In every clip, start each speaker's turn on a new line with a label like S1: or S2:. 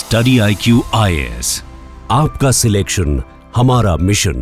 S1: Study IQ IAS, आपका selection हमारा mission.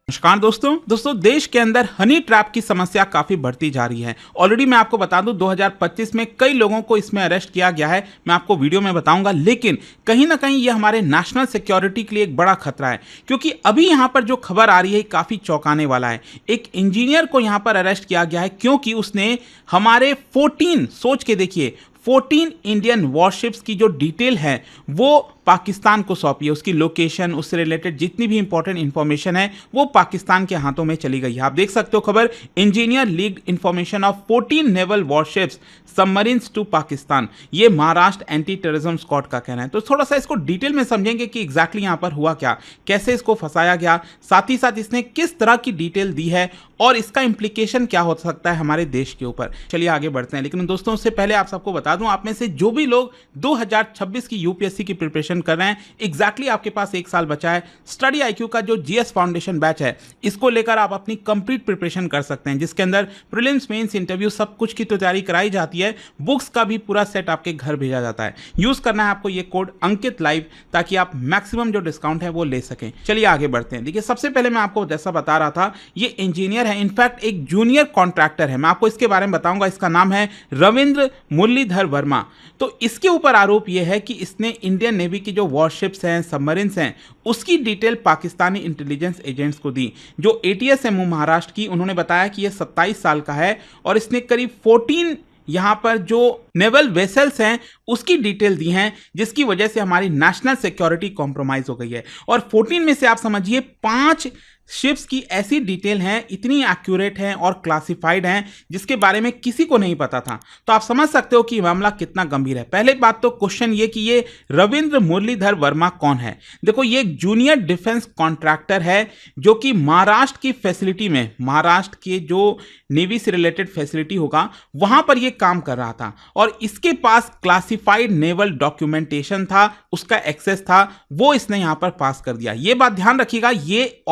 S2: नमस्कार दोस्तों देश के अंदर हनी ट्रैप की समस्या काफी बढ़ती जा रही है। ऑलरेडी मैं आपको बता दूं 2025 में कई लोगों को इसमें अरेस्ट किया गया है, मैं आपको वीडियो में बताऊंगा। लेकिन कहीं ना कहीं ये हमारे नेशनल सिक्योरिटी के लिए एक बड़ा खतरा है, क्योंकि अभी यहां पर जो खबर आ रही है काफी चौंकाने वाला है। एक इंजीनियर को यहां पर अरेस्ट किया गया है क्योंकि उसने हमारे 14, सोच के देखिए, 14 इंडियन वॉरशिप्स की जो डिटेल है वो पाकिस्तान को सौंपी है। उसकी लोकेशन, उससे रिलेटेड जितनी भी इंपॉर्टेंट इंफॉर्मेशन है वो पाकिस्तान के हाथों में चली गई है। आप देख सकते हो खबर, engineer leaked information of 14 naval warships submarines to Pakistan. ये महाराष्ट्र एंटी टेररिज्म स्क्वाड का कहना है। तो थोड़ा सा इसको डिटेल में समझेंगे कि एग्जैक्टली यहां पर हुआ क्या, कैसे इसको फंसाया गया, साथ ही साथ इसने किस तरह की डिटेल दी है और इसका इंप्लीकेशन क्या हो सकता है हमारे देश के ऊपर। चलिए आगे बढ़ते हैं। लेकिन दोस्तों उससे पहले आप सबको बता दूं, आप में से जो भी लोग 2026 की यूपीएससी की प्रिपरेशन कर रहे हैं, एग्जैक्टली आपके पास एक साल बचा है। स्टडी IQ का जो जीएस फाउंडेशन बैच है, इसको लेकर आप अपनी कंप्लीट प्रिपरेशन कर सकते हैं, जिसके अंदर प्रीलिम्स, मेंस, इंटरव्यू सब कुछ की तैयारी कराई जाती है। बुक्स का भी पूरा सेट आपके घर भेजा जाता है। यूज करना है आपको ये कोड अंकित लाइव, ताकि आप मैक्सिमम जो डिस्काउंट है वो ले सकें। चलिए आगे बढ़ते हैं। देखिए सबसे पहले मैं आपको जैसा बता रहा था, ये इंजीनियर है, इनफैक्ट एक जूनियर कॉन्ट्रैक्टर है। मैं आपको इसके बारे में बताऊंगा। इसका नाम है रविंद्र मुरलीधर वर्मा। तो इसके ऊपर आरोप यह है कि इसने इंडियन नेवी की जो वॉरशिप्स हैं, सबमरीन्स हैं, उसकी डिटेल पाकिस्तानी इंटेलिजेंस एजेंट्स को दी। जो ATS है महाराष्ट्र की, उन्होंने बताया कि यह 27 साल का है और इसने करीब 14 यहां पर जो नेवल वेसल्स हैं उसकी डिटेल दी हैं, जिसकी वजह से हमारी नेशनल सिक्योरिटी कॉम्प्रोमाइज हो गई है। और 14 में से आप समझिए 5 शिप्स की ऐसी डिटेल हैं, इतनी एक्यूरेट हैं और क्लासिफाइड हैं, जिसके बारे में किसी को नहीं पता था। तो आप समझ सकते हो कि मामला कितना गंभीर है। पहले बात तो क्वेश्चन ये कि ये रविंद्र मुरलीधर वर्मा कौन है। देखो ये एक जूनियर डिफेंस कॉन्ट्रैक्टर है, जो कि महाराष्ट्र की फैसिलिटी में, महाराष्ट्र के जो नेवी से रिलेटेड फैसिलिटी होगा वहां पर ये काम कर रहा था और इसके पास क्लासिफाइड नेवल डॉक्यूमेंटेशन था, उसका एक्सेस था, वो इसने यहां पर पास कर दिया। ये बात ध्यान रखिएगा, ये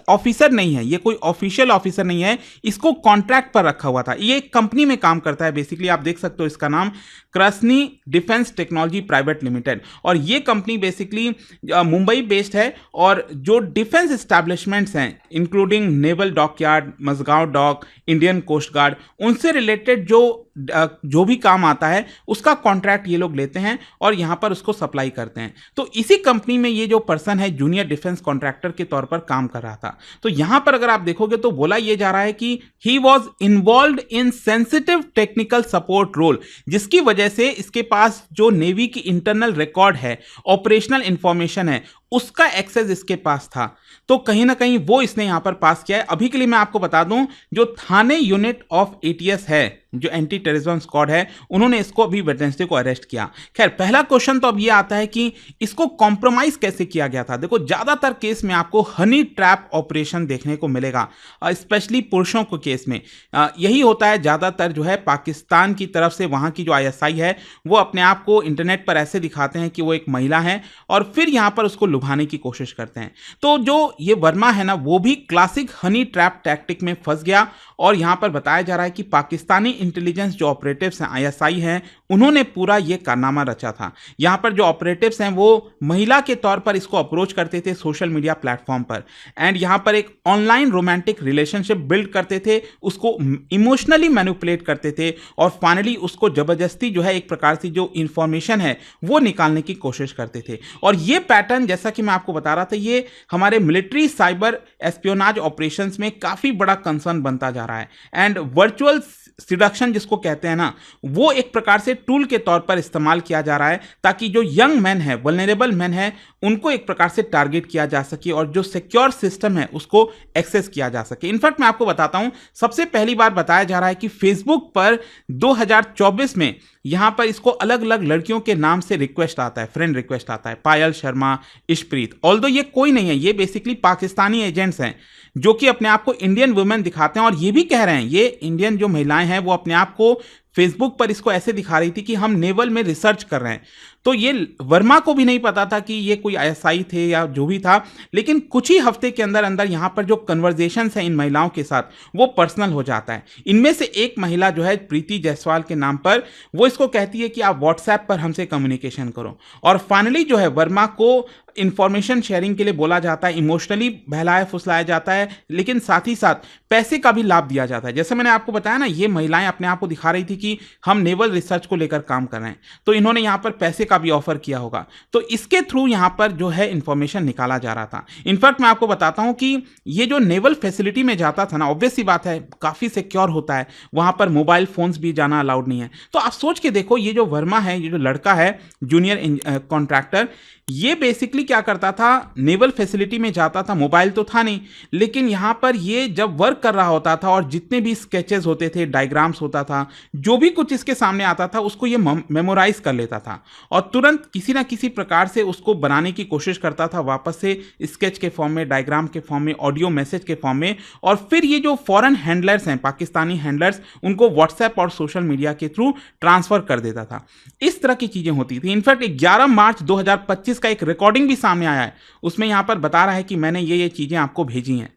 S2: ऑफिसर नहीं है, ये कोई ऑफिशियल ऑफिसर नहीं है, इसको कॉन्ट्रैक्ट पर रखा हुआ था। ये एक कंपनी में काम करता है बेसिकली। आप देख सकते हो इसका नाम Krishni Defence Technology Private Limited, और ये कंपनी बेसिकली मुंबई बेस्ड है। और जो डिफेंस एस्टैब्लिशमेंट्स हैं, including naval dockyard, Mazagaon dock, Indian coast guard, उनसे रिलेटेड जो भी काम आता है उसका कॉन्ट्रैक्ट ये लोग लेते हैं और यहां पर उसको सप्लाई करते हैं। तो इसी कंपनी में ये जो पर्सन है जूनियर डिफेंस कॉन्ट्रैक्टर के तौर पर काम कर रहा था। तो यहां पर अगर आप देखोगे तो बोला ये जा रहा है कि he was involve in sensitive technical support role, जिसकी वजह से इसके पास जो नेवी की इंटरनल रिकॉर्ड है, ऑपरेशनल इंफॉर्मेशन है, उसका एक्सेस इसके पास था। तो कहीं ना कहीं वो इसने यहां पर पास किया है। अभी के लिए मैं आपको बता दूं, जो थाने यूनिट ऑफ ATS है, जो एंटी टेररिज्म स्क्वाड है, उन्होंने इसको अभी वेडनेसडे को अरेस्ट किया। खैर पहला क्वेश्चन तो अब ये आता है कि इसको कॉम्प्रोमाइज कैसे किया गया था। देखो ज्यादातर केस में आपको हनी ट्रैप ऑपरेशन देखने को मिलेगा, स्पेशली पुरुषों के केस में यही होता है। ज्यादातर जो है पाकिस्तान की तरफ से वहां की जो ISI है वो अपने आप को इंटरनेट पर ऐसे दिखाते हैं कि वो एक महिला है और फिर यहां पर उसको लुभाने की कोशिश करते हैं। तो जो ये वर्मा है ना, वो भी क्लासिक हनी ट्रैप टैक्टिक में फंस गया और यहां पर बताया जा रहा है कि पाकिस्तानी इंटेलिजेंस जो ऑपरेटिव्स हैं, ISI हैं, उन्होंने पूरा ये कारनामा रचा था। यहां पर जो ऑपरेटिव्स हैं वो महिला के तौर पर इसको अप्रोच करते थे सोशल मीडिया प्लेटफॉर्म पर, एंड यहां पर एक ऑनलाइन रोमांटिक रिलेशनशिप बिल्ड करते थे, उसको इमोशनली मैनिपुलेट करते थे और फाइनली उसको जबरदस्ती जो है एक प्रकार से जो इंफॉर्मेशन है वो निकालने की कोशिश करते थे। और ये पैटर्न, जैसा कि मैं आपको बता रहा था, ये हमारे मिलिट्री साइबर एस्पियोनाज ऑपरेशंस में काफी बड़ा कंसर्न बनता जा रहा है। एंड वर्चुअल सिडक्शन जिसको कहते हैं ना, वो एक प्रकार से टूल के तौर पर इस्तेमाल किया जा रहा है, ताकि जो यंग मैन है, वल्नरेबल मैन है, उनको एक प्रकार से टारगेट किया जा सके और जो सिक्योर सिस्टम है उसको एक्सेस किया जा सके। इनफैक्ट मैं आपको बताता हूं, सबसे पहली बार बताया जा रहा है कि फेसबुक पर 2024 में यहां पर इसको अलग अलग लड़कियों के नाम से रिक्वेस्ट आता है, फ्रेंड रिक्वेस्ट आता है, पायल शर्मा, इशप्रीत। ऑल्दो ये कोई नहीं है, ये बेसिकली पाकिस्तानी एजेंट्स हैं जो कि अपने आप को इंडियन वुमेन दिखाते हैं और ये भी कह रहे हैं, ये इंडियन जो महिलाएं हैं वो अपने आप को फेसबुक पर इसको ऐसे दिखा रही थी कि हम नेवल में रिसर्च कर रहे हैं। तो ये वर्मा को भी नहीं पता था कि ये कोई आईएसआई थे या जो भी था, लेकिन कुछ ही हफ्ते के अंदर अंदर यहाँ पर जो कन्वर्जेशंस हैं इन महिलाओं के साथ वो पर्सनल हो जाता है। इनमें से एक महिला जो है प्रीति जायसवाल के नाम पर, वो इसको कहती है कि आप व्हाट्सएप पर हमसे कम्युनिकेशन करो, और फाइनली जो है वर्मा को इंफॉर्मेशन शेयरिंग के लिए बोला जाता है, इमोशनली बहलाया फुसलाया जाता है, लेकिन साथ ही साथ पैसे का भी लाभ दिया जाता है। जैसे मैंने आपको बताया ना, ये महिलाएं अपने आप को दिखा रही थी कि हम नेवल रिसर्च को लेकर काम कर रहे हैं, तो इन्होंने यहाँ पर पैसे का भी ऑफर किया होगा, तो इसके थ्रू यहाँ पर जो है इंफॉर्मेशन निकाला जा रहा था। इनफैक्ट मैं आपको बताता हूँ कि ये जो नेवल फैसिलिटी में जाता था ना, ऑब्वियस सी बात है काफ़ी सिक्योर होता है, वहाँ पर मोबाइल फोन्स भी जाना अलाउड नहीं है। तो आप सोच के देखो, ये जो वर्मा है, ये जो लड़का है जूनियर कॉन्ट्रैक्टर, ये बेसिकली क्या करता था, नेवल फैसिलिटी में जाता था, मोबाइल तो था नहीं, लेकिन यहाँ पर ये जब वर्क कर रहा होता था और जितने भी स्केचेस होते थे, डायग्राम्स होता था, जो भी कुछ इसके सामने आता था उसको ये मेमोराइज कर लेता था और तुरंत किसी ना किसी प्रकार से उसको बनाने की कोशिश करता था, वापस से स्केच के फॉर्म में, डायग्राम के फॉर्म में, ऑडियो मैसेज के फॉर्म में, और फिर ये जो फॉरेन हैंडलर्स हैं, पाकिस्तानी हैंडलर्स, उनको व्हाट्सएप और सोशल मीडिया के थ्रू ट्रांसफर कर देता था। इस तरह की चीज़ें होती थी। इनफैक्ट 11 मार्च 2025 का एक रिकॉर्डिंग भी सामने आया है, उसमें यहां पर बता रहा है कि मैंने ये चीजें आपको भेजी हैं।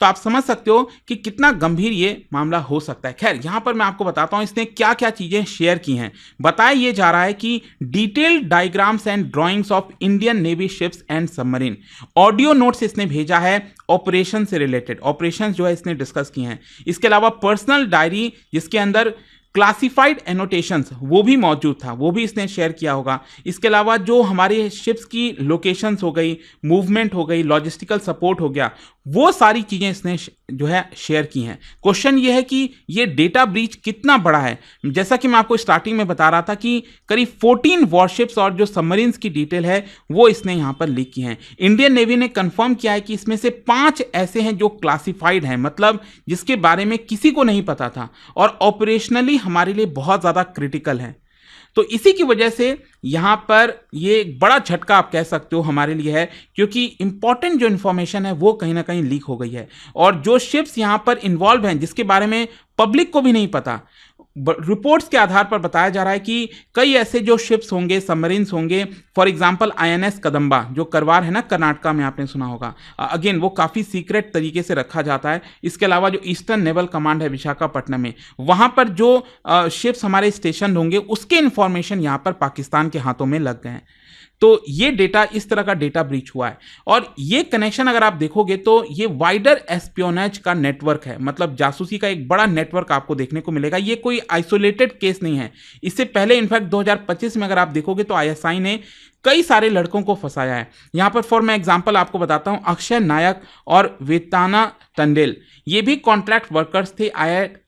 S2: तो आप समझ सकते हो कि कितना गंभीर ये मामला हो सकता है। खैर, यहां पर मैं आपको बताता हूं इसने क्या क्या चीजें शेयर की हैं। बताया ये जा रहा है कि detailed diagrams and drawings of Indian navy ships and submarine, audio notes इसने भेजा है ऑपरेशन से रिलेटेड, ऑपरेशन जो है इसने डिस्कस किए हैं। इसके अलावा पर्सनल डायरी जिसके अंदर क्लासिफाइड एनोटेशंस वो भी मौजूद था, वो भी इसने शेयर किया होगा। इसके अलावा जो हमारे शिप्स की लोकेशंस हो गई, मूवमेंट हो गई, लॉजिस्टिकल सपोर्ट हो गया, वो सारी चीज़ें इसने जो है शेयर की हैं। क्वेश्चन ये है कि ये डेटा ब्रीच कितना बड़ा है। जैसा कि मैं आपको स्टार्टिंग में बता रहा था कि करीब 14 वॉरशिप्स और जो सबमरीन्स की डिटेल है वो इसने यहाँ पर लीक की हैं। इंडियन नेवी ने कंफर्म किया है कि इसमें से 5 ऐसे हैं जो क्लासिफाइड हैं, मतलब जिसके बारे में किसी को नहीं पता था और ऑपरेशनली हमारे लिए बहुत ज़्यादा क्रिटिकल है। तो इसी की वजह से यहाँ पर ये एक बड़ा झटका आप कह सकते हो हमारे लिए है, क्योंकि इंपॉर्टेंट जो इन्फॉर्मेशन है वो कहीं ना कहीं लीक हो गई है और जो शिप्स यहाँ पर इन्वॉल्व हैं जिसके बारे में पब्लिक को भी नहीं पता, रिपोर्ट्स के आधार पर बताया जा रहा है कि कई ऐसे जो शिप्स होंगे, सबमरीन्स होंगे, फॉर एग्जांपल आईएनएस कदंबा जो करवार है ना कर्नाटका में, आपने सुना होगा, अगेन वो काफ़ी सीक्रेट तरीके से रखा जाता है। इसके अलावा जो ईस्टर्न नेवल कमांड है विशाखापट्टनम में, वहाँ पर जो शिप्स हमारे स्टेशन होंगे उसके इंफॉर्मेशन यहाँ पर पाकिस्तान के हाथों में लग गए हैं। तो ये डेटा, इस तरह का डेटा ब्रीच हुआ है और ये कनेक्शन अगर आप देखोगे तो ये वाइडर एस्पियोनेज का नेटवर्क है, मतलब जासूसी का एक बड़ा नेटवर्क आपको देखने को मिलेगा। ये कोई आइसोलेटेड केस नहीं है। इससे पहले इनफैक्ट 2025 में अगर आप देखोगे तो आईएसआई ने कई सारे लड़कों को फंसाया है। यहाँ पर फॉर मैं एग्जांपल आपको बताता हूँ, अक्षय नायक और वेताना टंडेल ये भी कॉन्ट्रैक्ट वर्कर्स थे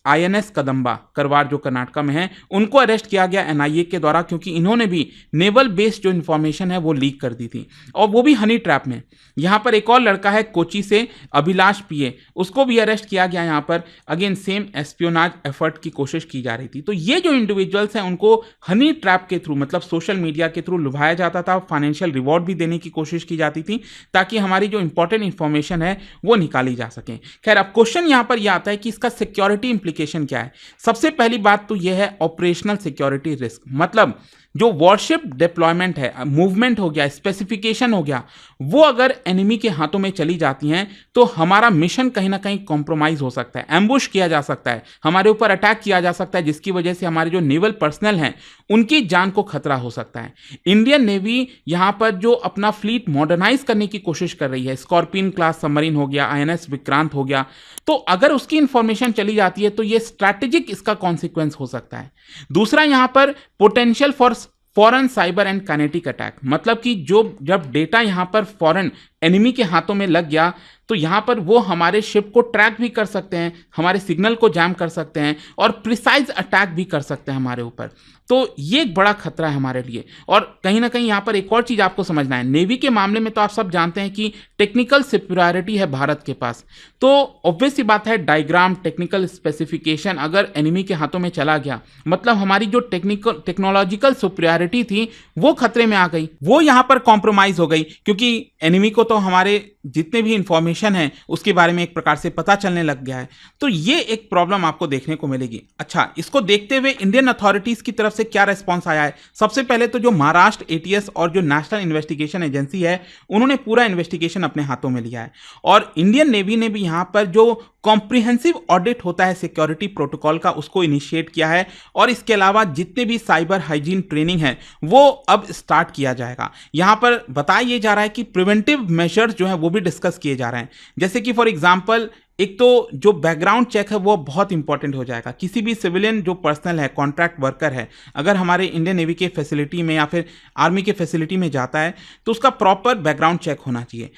S2: आईएनएस कदंबा करवार जो कर्नाटका में है। उनको अरेस्ट किया गया एनआईए के द्वारा क्योंकि इन्होंने भी नेवल बेस्ड जो इन्फॉर्मेशन है वो लीक कर दी थी और वो भी हनी ट्रैप में। यहाँ पर एक और लड़का है कोची से, अभिलाष पीए, उसको भी अरेस्ट किया गया। यहाँ पर अगेन सेम एस्पियोनाज एफर्ट की कोशिश की जा रही थी। तो ये जो इंडिविजुअल्स हैं उनको हनी ट्रैप के थ्रू, मतलब सोशल मीडिया के थ्रू लुभाया जाता था, फाइनेंशियल रिवॉर्ड भी देने की कोशिश की जाती थी ताकि हमारी जो इंपॉर्टेंट इंफॉर्मेशन है वो निकाली जा सके। खैर, अब क्वेश्चन यहाँ पर यह आता है कि इसका सिक्योरिटी इंप्लीकेशन क्या है। सबसे पहली बात तो यह है ऑपरेशनल सिक्योरिटी रिस्क, मतलब जो वॉरशिप डिप्लॉयमेंट है, मूवमेंट हो गया, स्पेसिफिकेशन हो गया, वो अगर एनिमी के हाथों में चली जाती हैं तो हमारा मिशन कहीं ना कहीं कॉम्प्रोमाइज हो सकता है, एम्बुश किया जा सकता है, हमारे ऊपर अटैक किया जा सकता है, जिसकी वजह से हमारे जो नेवल पर्सनल हैं उनकी जान को खतरा हो सकता है। इंडियन नेवी यहाँ पर जो अपना फ्लीट मॉडर्नाइज करने की कोशिश कर रही है, स्कॉर्पियन क्लास सबमरीन हो गया, आईएनएस विक्रांत हो गया, तो अगर उसकी इंफॉर्मेशन चली जाती है तो ये स्ट्रैटेजिक इसका कॉन्सिक्वेंस हो सकता है। दूसरा, यहाँ पर potential for foreign cyber and kinetic attack, मतलब कि जब डेटा यहाँ पर फॉरेन एनिमी के हाथों में लग गया तो यहाँ पर वो हमारे शिप को ट्रैक भी कर सकते हैं, हमारे सिग्नल को जैम कर सकते हैं और प्रिसाइज अटैक भी कर सकते हैं हमारे ऊपर। तो ये एक बड़ा खतरा है हमारे लिए। और कहीं ना कहीं यहाँ पर एक और चीज़ आपको समझना है, नेवी के मामले में तो आप सब जानते हैं कि टेक्निकल सुपीरियरिटी है भारत के पास, तो ऑब्वियस सी बात है डायग्राम, टेक्निकल स्पेसिफिकेशन अगर एनिमी के हाथों में चला गया, मतलब हमारी जो टेक्नोलॉजिकल सुपीरियरिटी थी वो खतरे में आ गई, वो यहाँ पर कॉम्प्रोमाइज हो गई, क्योंकि एनिमी को तो हमारे जितने भी इंफॉर्मेशन है उसके बारे में एक प्रकार से पता चलने लग गया है। तो ये एक प्रॉब्लम आपको देखने को मिलेगी। अच्छा, इसको देखते हुए इंडियन अथॉरिटीज की तरफ से क्या रिस्पॉन्स आया है? सबसे पहले तो जो महाराष्ट्र एटीएस और जो नेशनल इन्वेस्टिगेशन एजेंसी है, उन्होंने पूरा इन्वेस्टिगेशन अपने हाथों में लिया है। और इंडियन नेवी ने भी यहाँ पर जो कॉम्प्रिहेंसिव ऑडिट होता है सिक्योरिटी प्रोटोकॉल का, उसको इनिशिएट किया है। और इसके अलावा जितने भी साइबर हाइजीन ट्रेनिंग है वो अब स्टार्ट किया जाएगा। यहाँ पर बताया ये जा रहा है कि प्रिवेंटिव मेजर्स जो है वो भी डिस्कस किए जा रहे हैं। जैसे कि फॉर एग्जांपल, एक तो जो बैकग्राउंड चेक है वो बहुत इंपॉर्टेंट हो जाएगा। किसी भी सिविलियन जो पर्सनल है, कॉन्ट्रैक्ट वर्कर है, अगर हमारे इंडियन नेवी के फैसिलिटी में या फिर आर्मी के फैसिलिटी में जाता है तो उसका प्रॉपर बैकग्राउंड चेक होना चाहिए।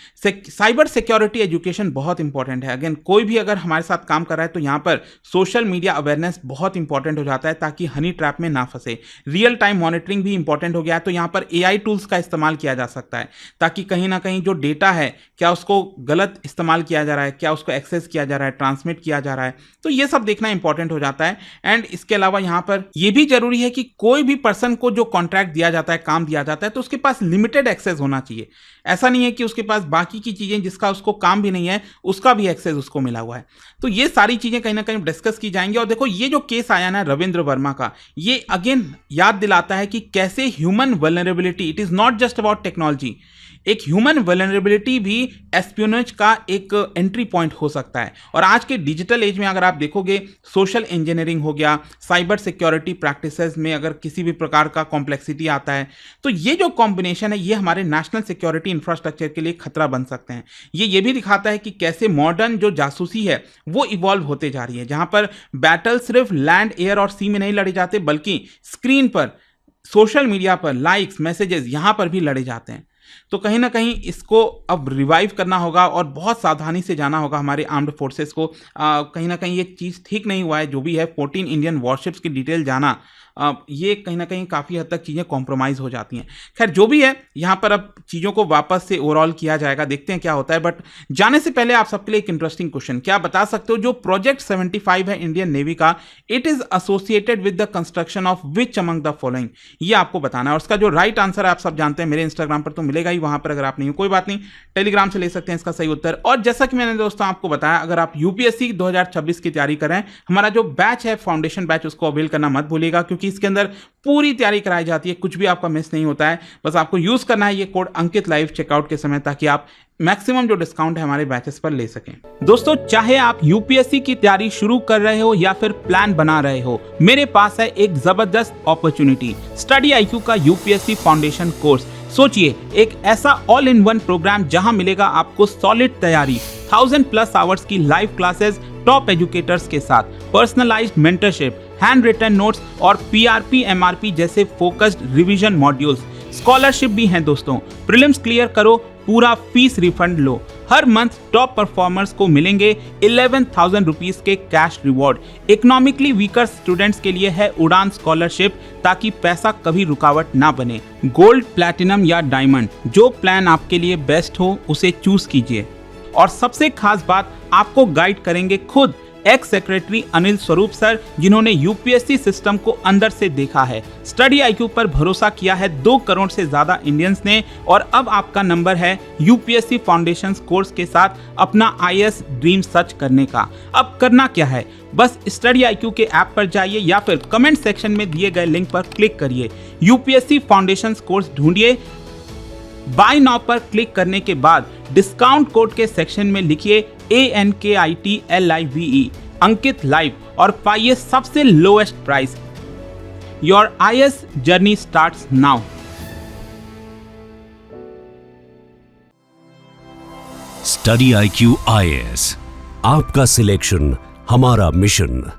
S2: साइबर सिक्योरिटी एजुकेशन बहुत इंपॉर्टेंट है। अगेन, कोई भी अगर हमारे साथ काम कर रहा है तो यहाँ पर सोशल मीडिया अवेयरनेस बहुत इंपॉर्टेंट हो जाता है ताकि हनी ट्रैप में ना फंसे। रियल टाइम मॉनिटरिंग भी इंपॉर्टेंट हो गया है, तो यहाँ पर AI टूल्स का इस्तेमाल किया जा सकता है ताकि कहीं ना कहीं जो डेटा है क्या उसको गलत इस्तेमाल किया जा रहा है, क्या उसको एक्सेस किया जा रहा है, ट्रांसमिट किया जा रहा है, तो ये सब देखना इंपॉर्टेंट हो जाता है। एंड इसके अलावा यहाँ पर ये भी जरूरी है कि कोई भी पर्सन को जो कॉन्ट्रैक्ट दिया जाता है, काम दिया जाता है, तो उसके पास लिमिटेड एक्सेस होना चाहिए। ऐसा नहीं है कि उसके पास बाकी की चीजें जिसका उसको काम भी नहीं है उसका भी एक्सेस उसको मिला हुआ है। तो ये सारी चीजें कहीं ना कहीं डिस्कस की जाएंगी। और देखो, ये जो केस आया ना रविंद्र वर्मा का, ये अगेन याद दिलाता है कि कैसे human vulnerability, it is not just about technology, एक ह्यूमन वल्नरेबिलिटी भी एस्पियोनेज का एक एंट्री पॉइंट हो सकता है। और आज के डिजिटल एज में अगर आप देखोगे, सोशल इंजीनियरिंग हो गया, साइबर सिक्योरिटी प्रैक्टिसेस में अगर किसी भी प्रकार का कॉम्प्लेक्सिटी आता है, तो ये जो कॉम्बिनेशन है ये हमारे नेशनल सिक्योरिटी इंफ्रास्ट्रक्चर के लिए खतरा बन सकते हैं। ये भी दिखाता है कि कैसे मॉडर्न जो जासूसी है वो इवॉल्व होते जा रही है, जहां पर बैटल सिर्फ लैंड, एयर और सी में नहीं लड़े जाते, बल्कि स्क्रीन पर, सोशल मीडिया पर, लाइक्स, मैसेजेस, यहां पर भी लड़े जाते हैं। तो कहीं ना कहीं इसको अब रिवाइव करना होगा और बहुत सावधानी से जाना होगा हमारे आर्म्ड फोर्सेस को। कहीं ना कहीं ये चीज़ ठीक नहीं हुआ है जो भी है। 14 इंडियन वॉरशिप्स की डिटेल जाना, ये कहीं ना कहीं काफ़ी हद तक चीज़ें कॉम्प्रोमाइज़ हो जाती हैं। खैर, जो भी है, यहाँ पर अब चीज़ों को वापस से ओवरऑल किया जाएगा, देखते हैं क्या होता है। बट जाने से पहले आप सबके लिए एक इंटरेस्टिंग क्वेश्चन, क्या बता सकते हो जो प्रोजेक्ट 75 है इंडियन नेवी का, it is associated with the construction of which among the following? ये आपको बताना है। और उसका जो राइट आंसर है आप सब जानते हैं, मेरे इंस्टाग्राम पर तो मिलेगा ही, वहाँ पर अगर आप नहीं हो कोई बात नहीं, टेलीग्राम से ले सकते हैं इसका सही उत्तर। और जैसा कि मैंने दोस्तों आपको बताया, अगर आप यूपीएससी 2026 की तैयारी कर रहे हैं, हमारा जो बैच है फाउंडेशन बैच, उसको अवेल करना मत भूलिएगा, क्योंकि इसके अंदर पूरी तैयारी कराई जाती है, कुछ भी आपका मिस नहीं होता है। बस आपको यूज करना है ये कोड अंकित लाइव चेकआउट के समय, ताकि आप मैक्सिमम जो डिस्काउंट है हमारे बैचेस पर ले सकें। दोस्तों, चाहे आप यूपीएससी की तैयारी शुरू कर रहे हो या फिर प्लान बना रहे हो, मेरे पास है एक जबरदस्त अपॉर्चुनिटी, स्टडी आईक्यू का यूपीएससी फाउंडेशन कोर्स। सोचिए, एक ऐसा ऑल इन वन प्रोग्राम जहां मिलेगा आपको सॉलिड तैयारी, 1000+ आवर्स की लाइव क्लासेस टॉप एजुकेटर्स के साथ, personalized mentorship, handwritten notes और पीआरपी एमआरपी जैसे फोकस्ड रिवीजन मॉड्यूल्स। स्कॉलरशिप भी हैं दोस्तों, प्रीलिम्स क्लियर करो, पूरा फीस रिफंड लो। हर मंथ टॉप परफॉर्मर्स को मिलेंगे 11,000 रुपीज के cash reward. Economically weaker students के लिए है उड़ान स्कॉलरशिप, ताकि पैसा कभी रुकावट ना बने। गोल्ड, प्लैटिनम या डायमंड, जो प्लान आपके लिए बेस्ट हो उसे चूज कीजिए। और सबसे खास बात, आपको गाइड करेंगे खुद x secretary Anil Swarup sir, जिन्होंने यूपीएससी सिस्टम को अंदर से देखा है। स्टडी आईक्यू पर भरोसा किया है 2 करोड़ से ज्यादा इंडियंस ने, और अब आपका नंबर है यूपीएससी फाउंडेशन कोर्स के साथ अपना आईएएस ड्रीम सर्च करने का। अब करना क्या है, बस स्टडी आईक्यू के ऐप पर जाइए या फिर कमेंट सेक्शन में दिए गए लिंक पर क्लिक करिए, यूपीएससी फाउंडेशन कोर्स ढूंढिए। बाय नाउ पर क्लिक करने के बाद डिस्काउंट कोड के सेक्शन में लिखिए ANKITLIVE अंकित लाइव और पाइए सबसे lowest price. Your IAS journey starts now.
S1: Study IQ IAS, आपका सिलेक्शन हमारा मिशन।